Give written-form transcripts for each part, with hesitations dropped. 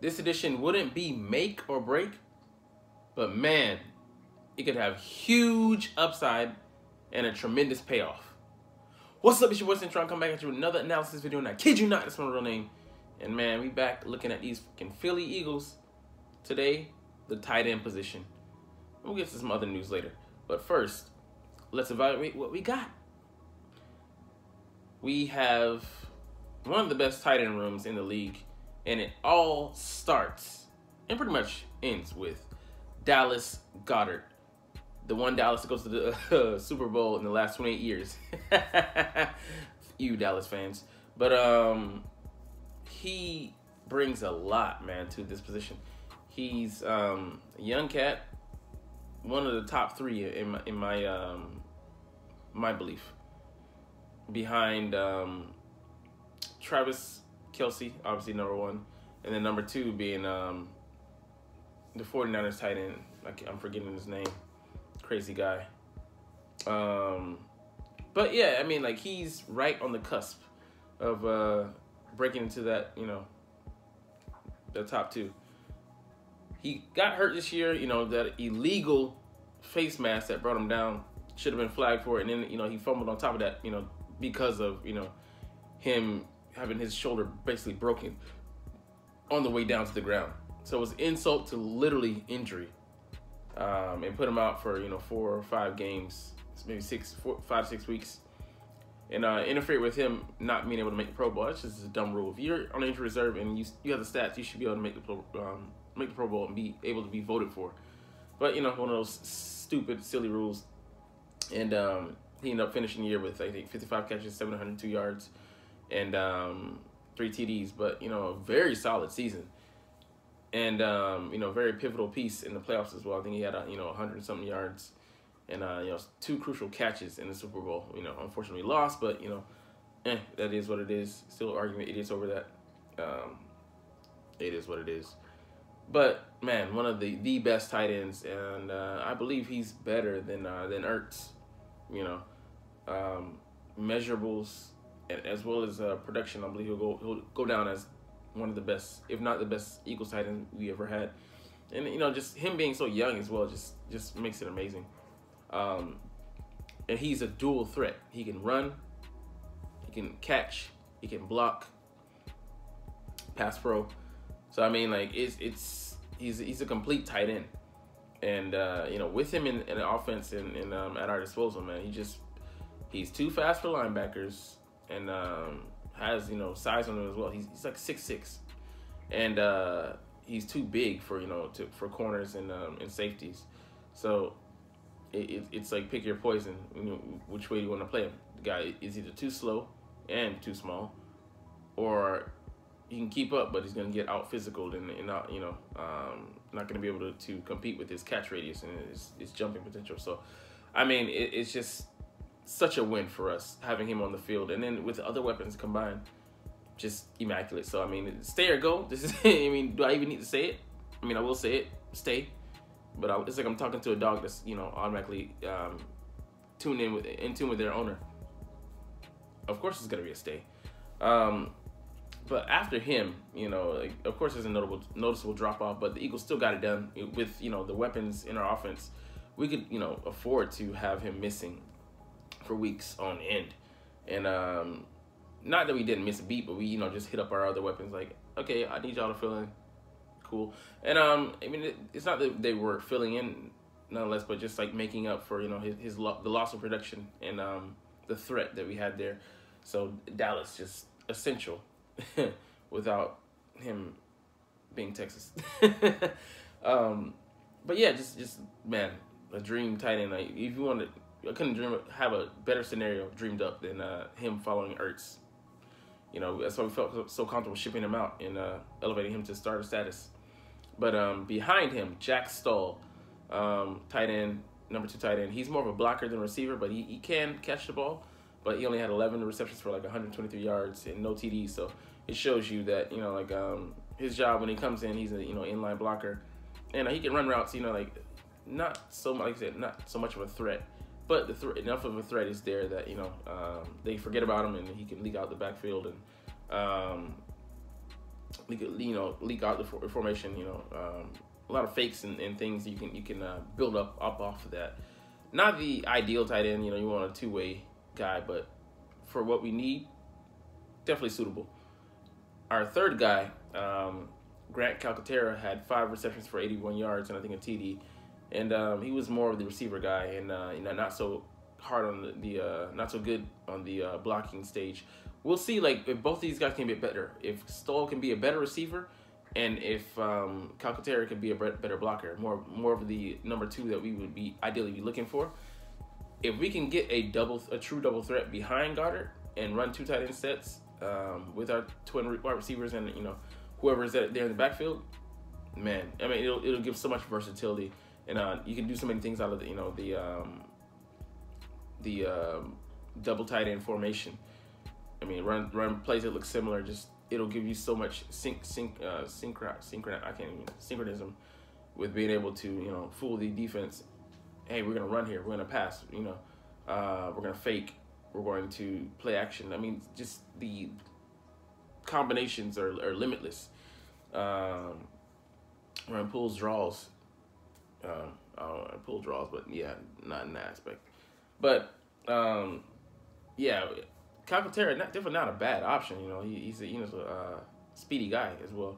this edition wouldn't be make or break, but man, it could have huge upside and a tremendous payoff. What's up, it's your boy Cintron, come back at you with another analysis video, and I kid you not, that's my real name. And man, we back looking at these fucking Philly Eagles. Today, the tight end position. We'll get to some other news later. But first, let's evaluate what we got. We have one of the best tight end rooms in the league, and it all starts and pretty much ends with Dallas Goedert. The one Dallas that goes to the Super Bowl in the last 28 years. You Dallas fans. But he brings a lot, man, to this position. He's a young cat, one of the top three in my belief, behind Travis Kelce, obviously number one, and then number two being the 49ers tight end. I'm forgetting his name. Crazy guy. But yeah, I mean, like, he's right on the cusp of breaking into that, you know, the top two. He got hurt this year, you know, that illegal face mask that brought him down, should have been flagged for it, and then, you know, he fumbled on top of that, you know, because of, you know, him having his shoulder basically broken on the way down to the ground. So it was insult to literally injury. And put him out for, you know, 4 or 5 games, maybe 5 to 6 weeks, and interfered with him not being able to make the Pro Bowl. That's just a dumb rule. If you're on injury reserve and you have the stats, you should be able to make the Pro Bowl and be able to be voted for. But, you know, one of those stupid, silly rules. And he ended up finishing the year with, I think, 55 catches, 702 yards, and 3 TDs. But, you know, a very solid season. And, you know, very pivotal piece in the playoffs as well. I think he had, you know, 100-something yards and, you know, 2 crucial catches in the Super Bowl. You know, unfortunately lost, but, you know, that is what it is. Still arguing idiots over that. It is what it is. But, man, one of the best tight ends, and I believe he's better than Ertz, you know. Measurables, as well as production, I believe he'll go down as one of the best, if not the best, Eagles tight end we ever had. And, you know, just him being so young as well just makes it amazing. And he's a dual threat. He can run, he can catch, he can block, pass pro. So, I mean, like, he's a complete tight end. And, you know, with him in the offense and at our disposal, man, he's too fast for linebackers, and has, you know, size on him as well. He's like 6'6", and he's too big for, you know, for corners and safeties. So it's like, pick your poison. You know, which way you want to play him. The guy is either too slow and too small, or he can keep up, but he's gonna get out physicaled and not, you know, not gonna be able to compete with his catch radius and his jumping potential. So, I mean, it's just such a win for us having him on the field, and then with the other weapons combined, just immaculate. So, I mean, stay or go. This is, I mean, do I even need to say it? I mean, I will say it, stay, but it's like I'm talking to a dog that's, you know, automatically in tune with their owner. Of course, it's gonna be a stay. But after him, you know, like, of course, there's a noticeable drop off, but the Eagles still got it done with, you know, the weapons in our offense. We could, you know, afford to have him missing for weeks on end. And not that we didn't miss a beat, but we, you know, just hit up our other weapons. Like, okay, I need y'all to fill in. Cool. And I mean, it's not that they were filling in nonetheless, but just like making up for, you know, the loss of production and the threat that we had there. So Dallas just essential without him being Texas. But yeah, just man, a dream tight end. Like, if you wanted, I couldn't have a better scenario dreamed up than him following Ertz. You know, that's why we felt so comfortable shipping him out and elevating him to starter status. But behind him, Jack Stoll, tight end, number 2 tight end. He's more of a blocker than a receiver, but he can catch the ball. But he only had 11 receptions for like 123 yards and no TDs. So it shows you that, you know, like, his job when he comes in, he's a, you know, inline blocker, and he can run routes. You know, like, not so much, like I said, not so much of a threat, but enough of a threat is there that, you know, they forget about him and he can leak out the backfield. And leak out the formation. A lot of fakes and things you can build up off of that. Not the ideal tight end. You want a two-way guy, but for what we need, definitely suitable. Our third guy, Grant Calcaterra, had 5 receptions for 81 yards and I think a TD, and he was more of the receiver guy and not so hard on the not so good on the blocking stage. We'll see if both these guys can get better. If Stoll can be a better receiver, and if Calcaterra can be a better blocker, more of the number 2 that we would be ideally be looking for. If we can get a true double threat behind Goddard and run 2 tight end sets with our twin wide receivers and whoever's there in the backfield, man, I mean it'll give so much versatility, and you can do so many things out of the double tight end formation. I mean, run plays that look similar. Just it'll give you so much synchronism with being able to fool the defense. Hey, we're gonna run here. We're gonna pass. We're gonna fake. We're going to play action. I mean, just the combinations are limitless. Run pulls, draws. Pull draws, but yeah, not in that aspect. But yeah, Calcaterra definitely not a bad option. He's a speedy guy as well.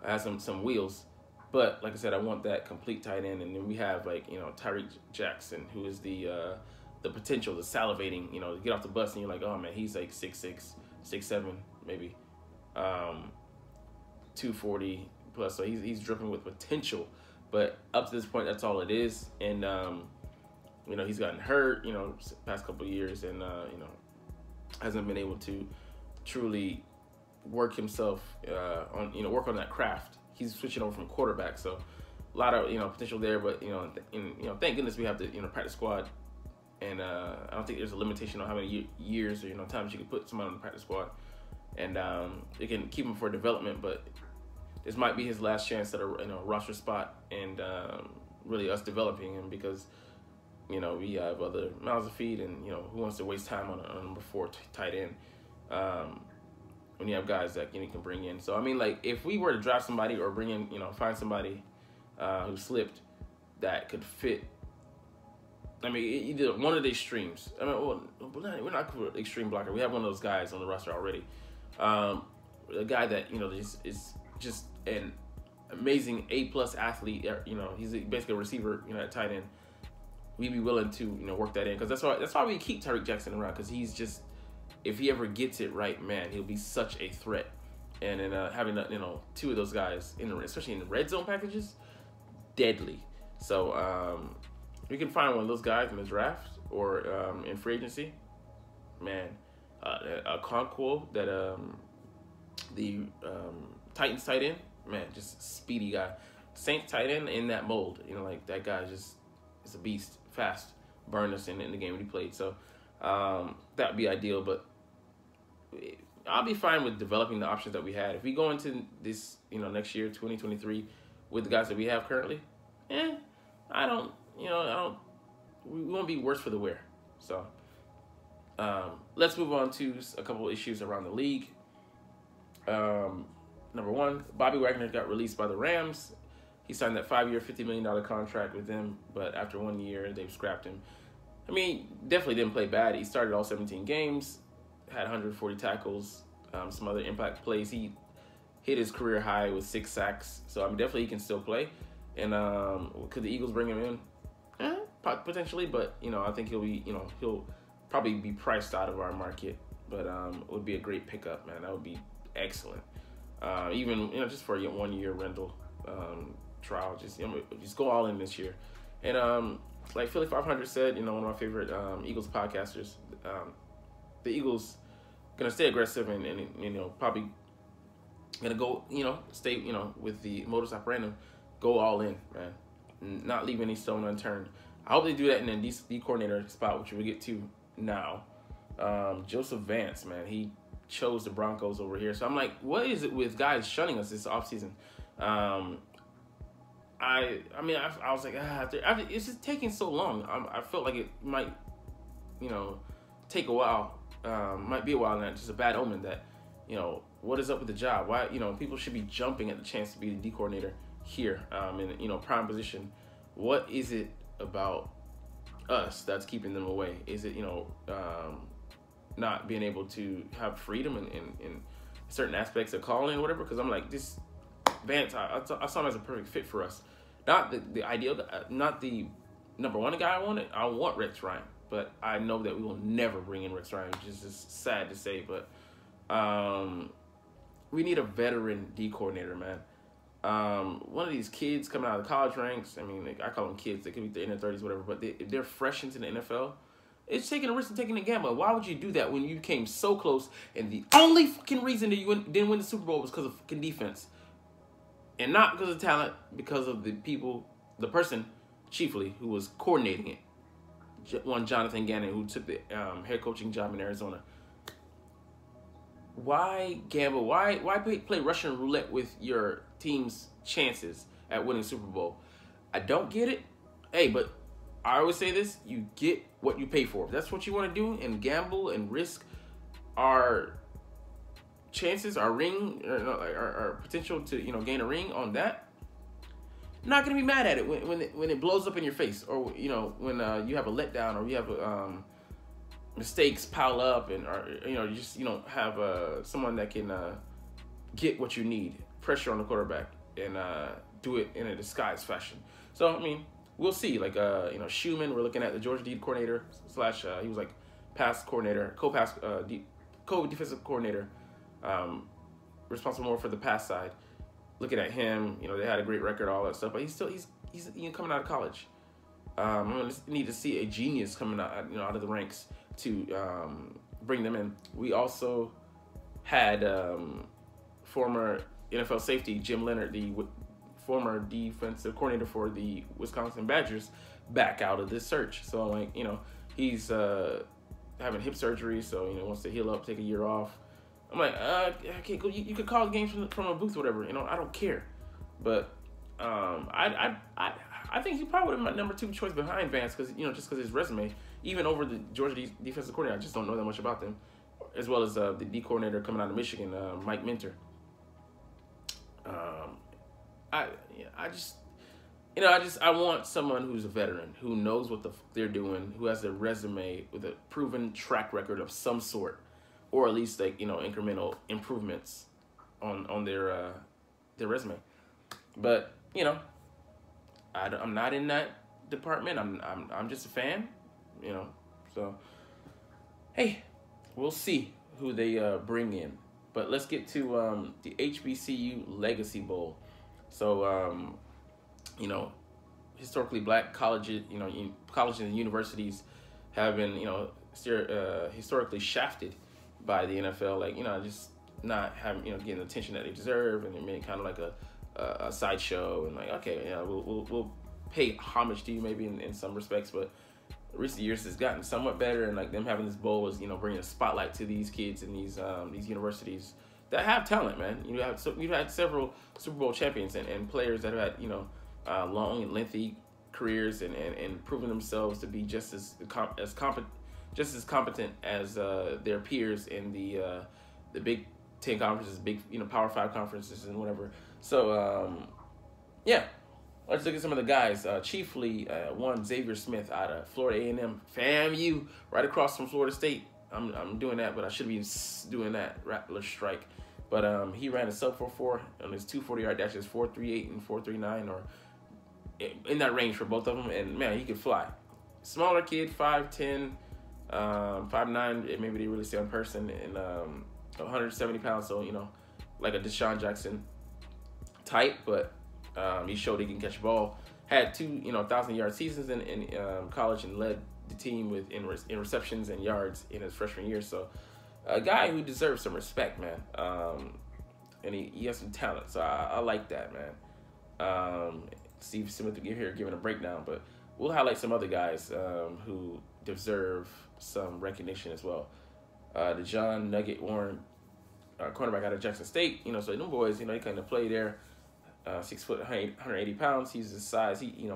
Has some wheels, but like I said, I want that complete tight end. And then we have Tyreek Jackson, who is the potential, the salivating. To get off the bus and you're like, oh man, he's like 6'6", 6'7", maybe 240 plus. So he's dripping with potential. But up to this point, that's all it is. And he's gotten hurt, past couple of years, and hasn't been able to truly work himself work on that craft. He's switching over from quarterback, so a lot of potential there. But thank goodness we have the practice squad, and I don't think there's a limitation on how many years or times you can put someone on the practice squad, and it can keep him for development. But this might be his last chance at a roster spot, and really us developing him, because we have other mouths to feed, and who wants to waste time on a number 4 tight end when you have guys that you can bring in. So I mean, if we were to draft somebody or bring in find somebody who slipped that could fit. I mean, either one of these streams. I mean, we're not an extreme blocker. We have one of those guys on the roster already. A guy that is just an amazing A+ athlete. He's basically a receiver. At tight end. We'd be willing to work that in, because that's why we keep Tyreek Jackson around, because he's just, if he ever gets it right, man, he'll be such a threat. And then having 2 of those guys especially in the red zone packages, deadly. So we can find one of those guys in the draft or in free agency, man. A Conquo that the Titans tight end, man, just speedy guy. Saints tight end in that mold, that guy just is a beast, fast, burned us in the game when he played. So that would be ideal, but I'll be fine with developing the options that we had. If we go into this, next year, 2023, with the guys that we have currently, we won't be worse for the wear. So let's move on to a couple of issues around the league. Number 1, Bobby Wagner got released by the Rams. He signed that 5-year, $50 million contract with them, but after 1 year, they've scrapped him. I mean, definitely didn't play bad. He started all 17 games, had 140 tackles, some other impact plays. He hit his career high with 6 sacks, so I mean, definitely he can still play. And could the Eagles bring him in? Potentially, but I think he'll probably be priced out of our market. But it would be a great pickup, man. That would be excellent. Even just for a 1-year rental. Trial, just go all in this year. And like Philly 500 said, one of my favorite Eagles podcasters, the Eagles gonna stay aggressive and probably gonna go stay with the modus operandi, go all in, man, not leave any stone unturned. I hope they do that in the D coordinator spot, which we'll get to now. Joseph Vance, man, he chose the Broncos over here. So I'm like, what is it with guys shunning us this offseason? I was like, it's just taking so long. I felt like it might, take a while. Might be a while, and that's just a bad omen that what is up with the job? Why, people should be jumping at the chance to be the D coordinator here, in prime position. What is it about us that's keeping them away? Is it not being able to have freedom in certain aspects of calling or whatever? Because I'm like, this Vance, I saw him as a perfect fit for us. Not the ideal, not the number one guy I wanted. I want Rex Ryan, but I know that we will never bring in Rex Ryan, which is just sad to say. But we need a veteran D coordinator, man. One of these kids coming out of the college ranks, I mean, I call them kids. They could be in their 30s, whatever, but if they're fresh into the NFL, it's taking a risk and taking a gamble. Why would you do that when you came so close and the only fucking reason that you didn't win the Super Bowl was because of fucking defense? And not because of talent, because of the person, chiefly, who was coordinating it. One Jonathan Gannon, who took the head coaching job in Arizona. Why gamble? Why play Russian roulette with your team's chances at winning Super Bowl? I don't get it. Hey, but I always say this: you get what you pay for. If that's what you want to do and gamble and risk our chances, our ring, our potential to gain a ring on that, I'm not gonna be mad at it when it blows up in your face, or when you have a letdown, or you have mistakes pile up, and you don't have someone that can get what you need, pressure on the quarterback, and do it in a disguised fashion. So I mean, we'll see. Like Schumann, we're looking at the Georgia D coordinator / he was like pass coordinator, co-defensive coordinator, responsible more for the pass side. Looking at him, they had a great record, all that stuff, but he's coming out of college. I'm gonna need to see a genius coming out, out of the ranks to bring them in. We also had former NFL safety Jim Leonard, the former defensive coordinator for the Wisconsin Badgers, back out of this search. So he's having hip surgery, so wants to heal up, take a year off. I'm like, okay, cool. You could call the games from a booth or whatever. I don't care, but I think he probably would have been my number 2 choice behind Vance, because just because his resume, even over the Georgia defensive coordinator, I just don't know that much about them, as well as the D coordinator coming out of Michigan, Mike Minter. I want someone who's a veteran, who knows what they're doing, who has a resume with a proven track record of some sort, or at least incremental improvements on their resume. But I'm not in that department. I'm just a fan, So hey, we'll see who they bring in. But let's get to the HBCU Legacy Bowl. So historically black colleges, colleges and universities have been historically shafted by the NFL, just not having getting the attention that they deserve, and it made kind of like a sideshow, and we'll pay homage to you maybe in some respects, but recent years has gotten somewhat better, and them having this bowl is bringing a spotlight to these kids and these universities that have talent, man. You've had several Super Bowl champions and players that have had long and lengthy careers and proven themselves to be just as competent as their peers in the Big Ten conferences, big Power 5 conferences, and whatever. So let's look at some of the guys. Chiefly one Xavier Smith out of Florida A&M, FAMU, right across from Florida State. I'm doing that, but I should be doing that Rattler strike. But he ran a sub 4.4 on his 2 40-yard dashes, 4.38 and 4.39, or in that range for both of them. And man, he could fly. Smaller kid, 5'10", 5'9", maybe they really say in person, and 170 pounds, so like a Deshaun Jackson type, but he showed he can catch a ball. Had 2 1,000-yard seasons in college, and led the team in receptions and yards in his freshman year. So a guy who deserves some respect, man. And he has some talent, so I like that, man. Steve Smith will giving a breakdown, but we'll highlight some other guys who deserve some recognition as well. The John Nugget Warren, cornerback out of Jackson State, so them boys, he kind of play there. 6 foot, 180 pounds. He's his size. He,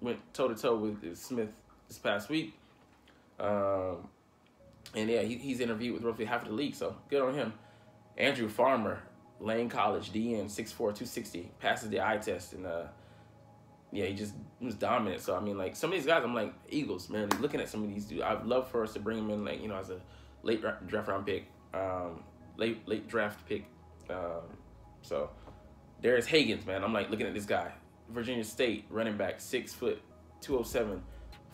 went toe to toe with Smith this past week. And yeah, he's interviewed with roughly half of the league, so good on him. Andrew Farmer, Lane College, DN, 6'4", 260, passes the eye test, and yeah, he just was dominant. So I mean, like, some of these guys, I'm like, Eagles, man. Looking at some of these dudes, I'd love for us to bring them in, like, you know, as a late draft round pick, late draft pick. So Darius Hagans, man, I'm like looking at this guy, Virginia State running back, 6 foot, 207,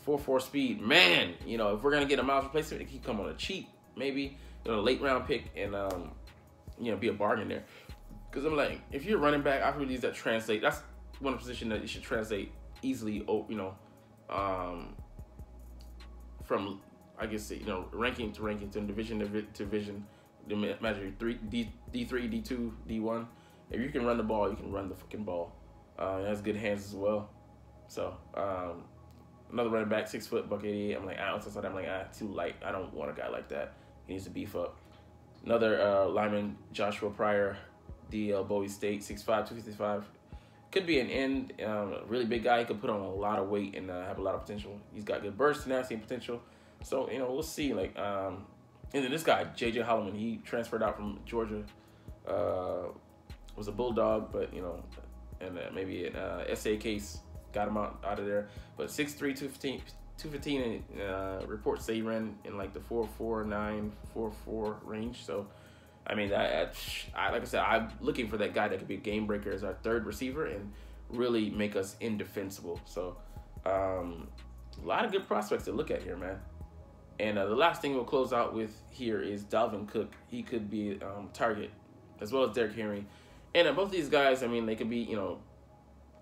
4.4 speed. Man, you know, if we're gonna get a Miles replacement, he come on a cheap, maybe, you know, a late round pick, and you know, be a bargain there. Because I'm like, if you're running back, I believe that translate. That's one position that you should translate easily. You know, from, I guess, you know, ranking to division to division. Imagine D3, D2, D1. If you can run the ball, you can run the fucking ball. He has good hands as well. So another running back, 6 foot, buck 88. I'm like, I'm like, too light. I don't want a guy like that. He needs to beef up. Another lineman, Joshua Pryor, DL Bowie State, 6'5", 255. Could be an end, really big guy. He could put on a lot of weight and have a lot of potential. He's got good burst, tenacity, and potential. So, you know, we'll see. Like, and then this guy, J.J. Holloman, he transferred out from Georgia. Was a Bulldog, but, you know, and maybe an SA case got him out of there. But 6'3", 215, and reports say he ran in like the 4.49, 4.4 range. So, I mean, like I said, I'm looking for that guy that could be a game breaker as our third receiver and really make us indefensible. So, a lot of good prospects to look at here, man. And the last thing we'll close out with here is Dalvin Cook. He could be target, as well as Derrick Henry. And both these guys, I mean, they could be, you know,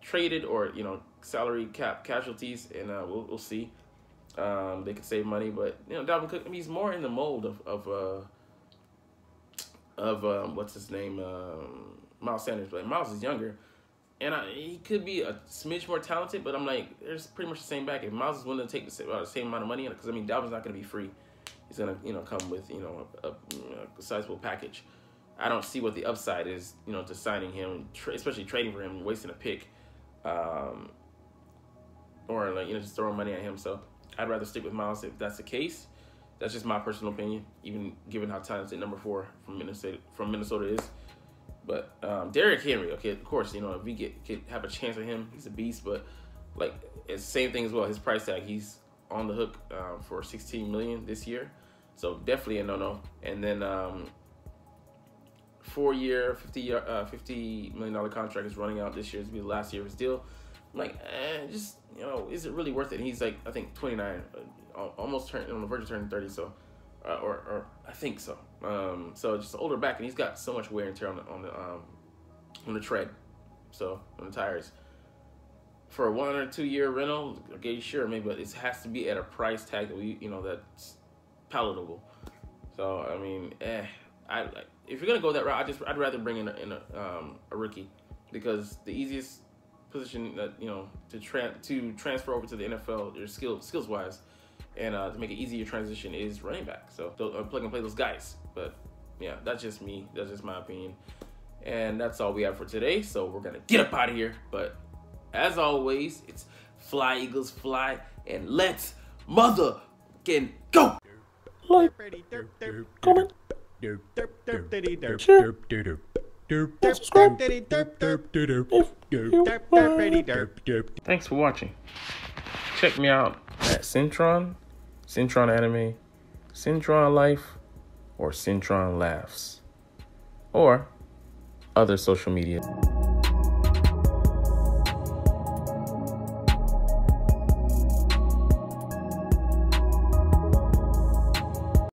traded or, you know, salary cap casualties, and we'll see. They could save money, but, you know, Dalvin Cook, I mean, he's more in the mold of what's his name, Miles Sanders. But Miles is younger, and he could be a smidge more talented. But I'm like, there's pretty much the same back. If Miles is willing to take the same amount of money, because I mean, Dalvin's not going to be free. He's going to, you know, come with, you know, a sizable package. I don't see what the upside is, you know, to signing him, especially trading for him and wasting a pick, or like, you know, just throwing money at him. So I'd rather stick with Miles if that's the case. That's just my personal opinion, even given how talented number 4 from Minnesota is. But Derrick Henry, okay, of course, you know, if we could have a chance with him, he's a beast. But like, it's the same thing as well. His price tag, he's on the hook for $16 million this year, so definitely a no-no. And then 4-year, $50 million contract is running out this year. It's be the last year of his deal. I'm like, just, you know, is it really worth it? And he's like, I think 29, almost on the verge of turning 30. So, or I think so. So just older back, and he's got so much wear and tear on the tread, so on the tires. For a 1 or 2 year rental, okay, sure, maybe, but it has to be at a price tag that that's palatable. So I mean, if you're gonna go that route, I'd rather bring in a rookie, because the easiest position that, you know, to transfer over to the NFL, your skills wise, and to make it easier transition is running back. So plug and play those guys. But yeah, that's just me. That's just my opinion. And that's all we have for today. So we're gonna get up out of here. But as always, it's fly, Eagles, fly, and let's motherfucking go. Like, comment, share, subscribe if you want. Thanks for watching. Check me out at Cintron Anime, Cintron Life, or Cintron Laughs, or other social media.